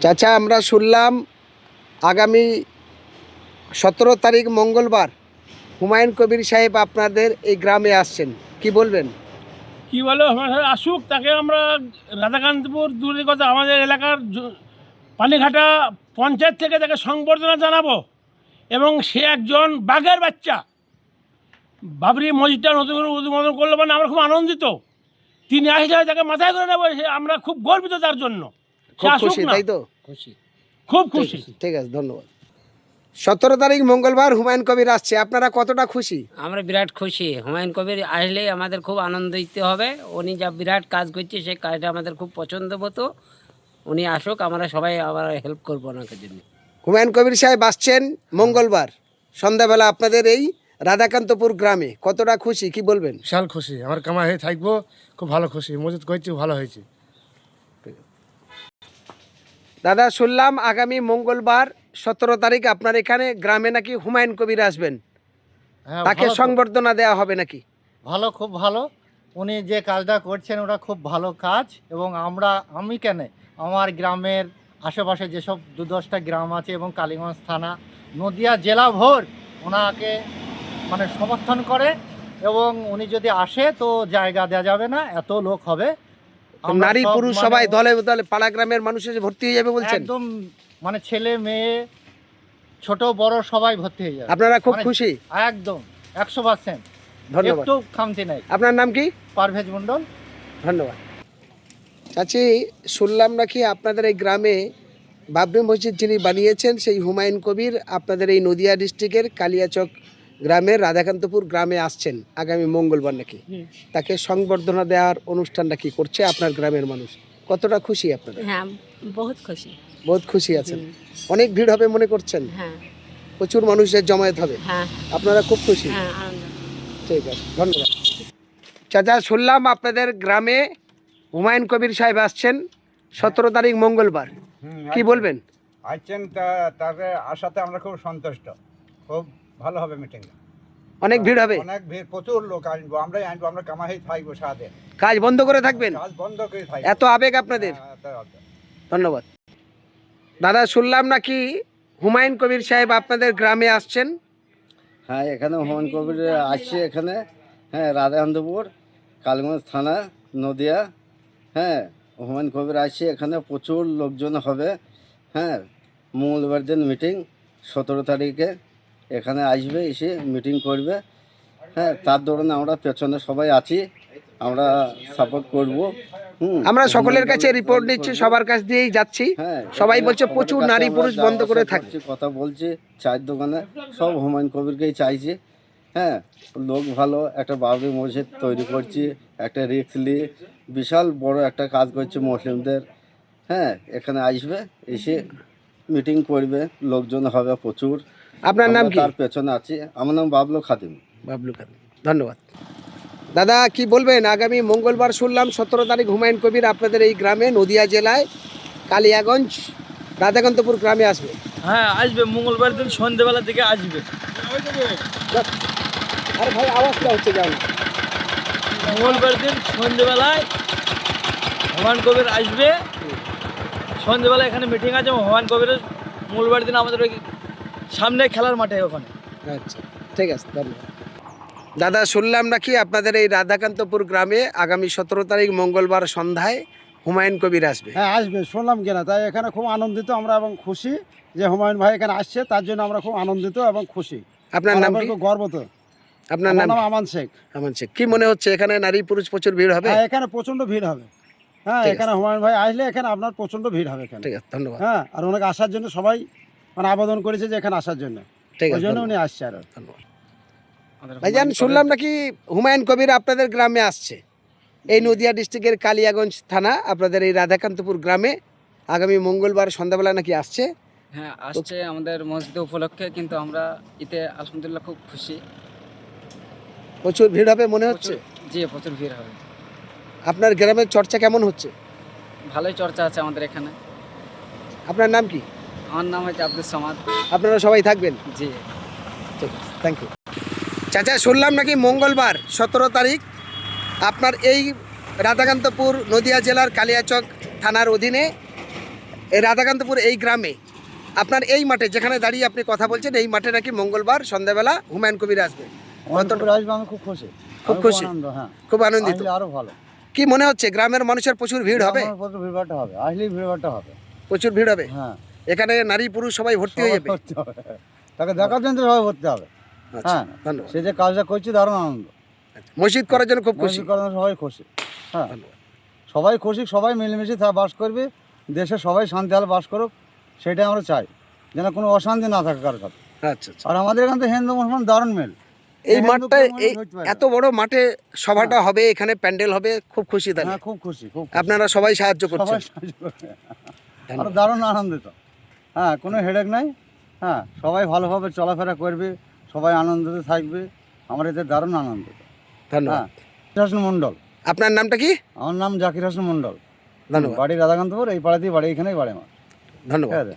চাচা, আমরা শুনলাম আগামী 17 তারিখ মঙ্গলবার হুমায়ুন কবির সাহেব আপনাদের এই গ্রামে আসছেন, কি বলবেন? কি বলো, আমার সাথে আসুক, তাকে আমরা রাধাকান্তপুর দূরের কথা আমাদের এলাকার পানিঘাটা পঞ্চায়েত থেকে তাকে সংবর্ধনা জানাবো। এবং সে একজন বাঘের বাচ্চা। বাবরি মসজিদটা নতুন করে উদ্বোধন করলো মানে আমরা খুব আনন্দিত। তিনি আসলে তাকে মাথায় করে নেবো, আমরা খুব গর্বিত তার জন্য। সে খুব আসুক খুশি, না, তাই তো? খুব খুশি। ঠিক আছে, ধন্যবাদ। 17 তারিখ মঙ্গলবার হুমায়ুন কবির আসছে, আপনারা কতটা খুশি? আমরা বিরাট খুশি। হুমায়ুন কবির আসলেই আমাদের খুব আনন্দিত হবে। উনি যা বিরাট কাজ করছে সেই কাজটা আমাদের খুব পছন্দ হতো। উনি আসুক, আমরা সবাই আবার হেল্প করবো ওনাকে জন্য। হুমায়ুন কবির সাহেব আসছেন মঙ্গলবার সন্ধ্যাবেলা আপনাদের এই রাধাকান্তপুর গ্রামে, কতটা খুশি কি বলবেন? বিশাল খুশি, আমার কামাই হয়ে থাকবো, খুব ভালো খুশি। মসজিদ করছি, ভালো হয়েছে। দাদা, শুনলাম আগামী মঙ্গলবার 17 তারিখ আপনার এখানে গ্রামে নাকি হুমায়ুন কবির আসবেন, হ্যাঁ, তাকে ভালো তো। সংবর্ধনা দেওয়া হবে নাকি? ভালো, খুব ভালো। উনি যে কাজটা করছেন ওটা খুব ভালো কাজ। এবং আমি কেন, আমার গ্রামের আশেপাশে যেসব 2-10টা গ্রাম আছে এবং কালীগঞ্জ থানা, নদিয়া জেলা ভোর ওনাকে মানে সমর্থন করে। এবং উনি যদি আসে তো জায়গা দেওয়া যাবে না, এত লোক হবে। আমরা নারী সব পুরুষ মানে সবাই দলে দলে পাড়া গ্রামের মানুষ এসে ভর্তি হয়ে যাবে বলছেন? একদম মানে ছেলে মেয়ে ছোট বড় সবাই ভর্তি হয়ে যাবে। আপনারা খুব মানে খুশি? একদম 100%। ধন্যবাদ। একটু খামতি নাই। আপনার নাম কি? পারভেজ মণ্ডল। ধন্যবাদ। চাচি, শুনলাম নাকি আপনাদের এই গ্রামে বাবরি মসজিদ যিনি বানিয়েছেন সেই হুমায়ুন কবির আপনাদের এই নদিয়া ডিস্ট্রিক্টের কালিয়াচক গ্রামের রাধাকান্তপুর গ্রামে আসছেন আগামী মঙ্গলবার নাকি, তাকে সংবর্ধনা দেওয়ার অনুষ্ঠান নাকি করছে আপনার গ্রামের মানুষ, কতটা খুশি আপনারা? হ্যাঁ, বহুত খুশি। বহুত খুশি আছেন? অনেক ভিড় হবে মনে করছেন? হ্যাঁ প্রচুর মানুষের জমায়েত হবে, হ্যাঁ আপনারা খুব খুশি? হ্যাঁ, আনন্দ। ঠিক আছে, ধন্যবাদ। চাচা, শুনলাম আপনাদের গ্রামে হুমায়ুন কবির সাহেব আসছেন 17 তারিখ মঙ্গলবার, কি বলবেন? আসছেন, তাকে আসাতে আমরা খুব সন্তুষ্ট। খুব ভালো হবে মিটিং। অনেক ভিড় হবে? অনেক ভিড়, প্রচুর লোক আসবো, আমরাই আনবো, আমরা কামাই থাকবো সাথে। কাজ বন্ধ করে থাকবেন? কাজ বন্ধ করে থাকবো। এত আবেগ আপনাদের, হ্যাঁ, ধন্যবাদ। দাদা, শুনলাম নাকি হুমায়ুন কবির সাহেব আপনাদের গ্রামে আসছেন? হ্যাঁ, এখানে হুমায়ুন কবির আসছে এখানে। হ্যাঁ, রাধাকান্তপুর, কালীগঞ্জ থানা, নদিয়া। হ্যাঁ, হুমায়ুন কবির আসছে এখানে, প্রচুর লোকজন হবে। হ্যাঁ, মঙ্গলবার দিন মিটিং, 17 তারিখে এখানে আসবে, এসে মিটিং করবে। হ্যাঁ, তার দৌড়ানে আমরা পেছনে সবাই আছি, আমরা সাপোর্ট করবো। আমরা সকলের কাছে রিপোর্ট নিচ্ছি, সবার কাছ দিয়েই যাচ্ছি। হ্যাঁ, সবাই বলছে সবার প্রচুর কাছে নারী আমরা পুরুষ যা বন্ধ করে আশা থাকে। করছি, কথা বলছি, চায়ের দোকানে সব হুমায়ুন কবিরকেই চাইছে। হ্যাঁ, লোক ভালো, একটা বাবরি মসজিদ তৈরি করছি, একটা রিক্সলি বিশাল বড় একটা কাজ করছে মুসলিমদের। হ্যাঁ, এখানে আসবে, এসে মিটিং করবে, লোকজন হবে প্রচুর। আপনার নাম আমরা কি? তার পেছনে আছি। আমার নাম বাবলু খাদিম। বাবলু খান, ধন্যবাদ। দাদা, কি বলবেন? আগামী মঙ্গলবার শুনলাম 17 তারিখ হুমায়ুন কবির আপনাদের এই গ্রামে নদিয়া জেলায় কালিয়াগঞ্জ রাধাকান্তপুর গ্রামে আসবে। হ্যাঁ, আসবে মঙ্গলবার দিন সন্ধ্যেবেলা থেকে আসবে। আরে ভাই, আওয়াজটা হচ্ছে যাও না। মঙ্গলবার দিন সন্ধ্যেবেলায় হুমায়ুন কবির আসবে। সন্ধ্যেবেলা এখানে মিটিং আছে হুমায়ুন কবিরের। মঙ্গলবার দিন আমাদের ওই সামনে খেলার মাঠে ওখানে। আচ্ছা, ঠিক আছে, ধন্যবাদ। দাদা, শুনলাম নাকি আপনাদের এই রাধাকান্তপুর গ্রামে আগামী 17 তারিখ মঙ্গলবার সন্ধ্যায় হুমায়ুন কবির আসবে। হ্যাঁ, আসবে, শুনলাম কিনা, তাই এখানে খুব আনন্দিত আমরা এবং খুশি যে হুমায়ুন ভাই এখানে আসছে, তার জন্য আমরা খুব আনন্দিত এবং খুশি। আপনার নাম কি? খুব গর্ব তো। আপনার আমার নাম নাম কি? আমান শেখ। আমান শেখ। কি মনে হচ্ছে এখানে নারী পুরুষ প্রচুর ভিড় হবে? হ্যাঁ, এখানে প্রচন্ড ভিড় হবে। হ্যাঁ, ঠিক এখানে হুমায়ুন ভাই আসলে এখানে আপনার প্রচন্ড ভিড় হবে এখানে। ঠিক আছে, ধন্যবাদ। হ্যাঁ, আর ওনাকে আসার জন্য সবাই মানে আবেদন করেছে যে এখানে আসার জন্য, ঠিক ওই আছে, জন্য উনি ধন্যবাদ। আসছে। আর ধন্যবাদ। ভাইজান, শুনলাম নাকি হুমায়ুন কবির আপনাদের গ্রামে আসছে, এই নদিয়া ডিস্ট্রিক্টের কালিয়াগঞ্জ থানা আপনাদের এই রাধাকান্তপুর গ্রামে আগামী মঙ্গলবার সন্ধ্যাবেলা নাকি আসছে। হ্যাঁ, আসছে আমাদের মসজিদ উপলক্ষে, কিন্তু আমরা এতে আলহামদুলিল্লাহ খুব খুশি। প্রচুর ভিড় হবে মনে হচ্ছে? জি, প্রচুর ভিড় হবে। আপনার গ্রামের চর্চা কেমন হচ্ছে? ভালোই চর্চা আছে আমাদের এখানে। আপনার নাম কি? আমার নাম হচ্ছে আব্দুল সামাদ। আপনারা সবাই থাকবেন? জি। ঠিক আছে, থ্যাংক ইউ। চাচা, শুনলাম নাকি মঙ্গলবার 17 তারিখ আপনার এই রাধাকান্তপুর নদিয়া জেলার কালিয়াচক থানার অধীনে এই রাধাকান্তপুর এই গ্রামে আপনার এই মাঠে যেখানে দাঁড়িয়ে আপনি কথা বলছেন, এই মাঠে নাকি মঙ্গলবার সন্ধ্যাবেলা হুমায়ুন কবির আসবে। হুমায়ুন কবির আসবে, আমি খুব খুশি, খুব আমি খুশি? আনন্দ, হ্যাঁ, খুব আনন্দিত। আসলে আরো ভালো। কি মনে হচ্ছে গ্রামের মানুষের প্রচুর ভিড় হবে? আমার প্রচুর ভিড়ভাড়টা হবে, আসলেই ভিড়ভাড়টা হবে। প্রচুর ভিড় হবে। হ্যাঁ, এখানে নারী পুরুষ সবাই ভর্তি হয়ে সবাই যাবে। ভর্তি হবে। তাকে দেখার জন্য তো সবাই ভর্তি হবে। আচ্ছা, হ্যাঁ, ধন্যবাদ। সে যে কাজটা করছে দারুণ আনন্দ। আচ্ছা, মসজিদ করার জন্য খুব খুশি। মসজিদ করানো সবাই খুশি। হ্যাঁ, ধন্যবাদ। সবাই খুশি, সবাই মিলেমিশে বাস করবে, দেশে সবাই শান্তিহাল বাস করুক, সেটাই আমরা চাই, যেন কোনো অশান্তি না থাকে কারোর কাছে। আচ্ছা আচ্ছা। আর আমাদের এখান থেকে হিন্দু মুসলমান দারুণ মেল। এই হিন্দু মাঠটা মুসলমান এই হইতে পারে না। এত বড় মাঠে সভাটা হবে, এখানে প্যান্ডেল হবে, খুব খুশি তাহলে। হ্যাঁ, খুব খুশি, খুব খুশি। আপনারা সবাই সাহায্য করছেন। সবাই সাহায্য করবে। আর দারুণ আনন্দিত। হ্যাঁ, কোনো হেডেক নাই। হ্যাঁ, সবাই ভালোভাবে চলাফেরা করবে, সবাই আনন্দিত থাকবে, আমরা এতে দারুণ আনন্দিত। ধন্যবাদ। হ্যাঁ, জাকির হোসেন মণ্ডল। আপনার নামটা কি? আমার নাম জাকির হোসেন মণ্ডল। ধন্যবাদ। বাড়ি রাধাকান্তপুর, এই পাড়াতেই বাড়ি, এখানেই বাড়ি আমার। ধন্যবাদ। ঠিক আছে।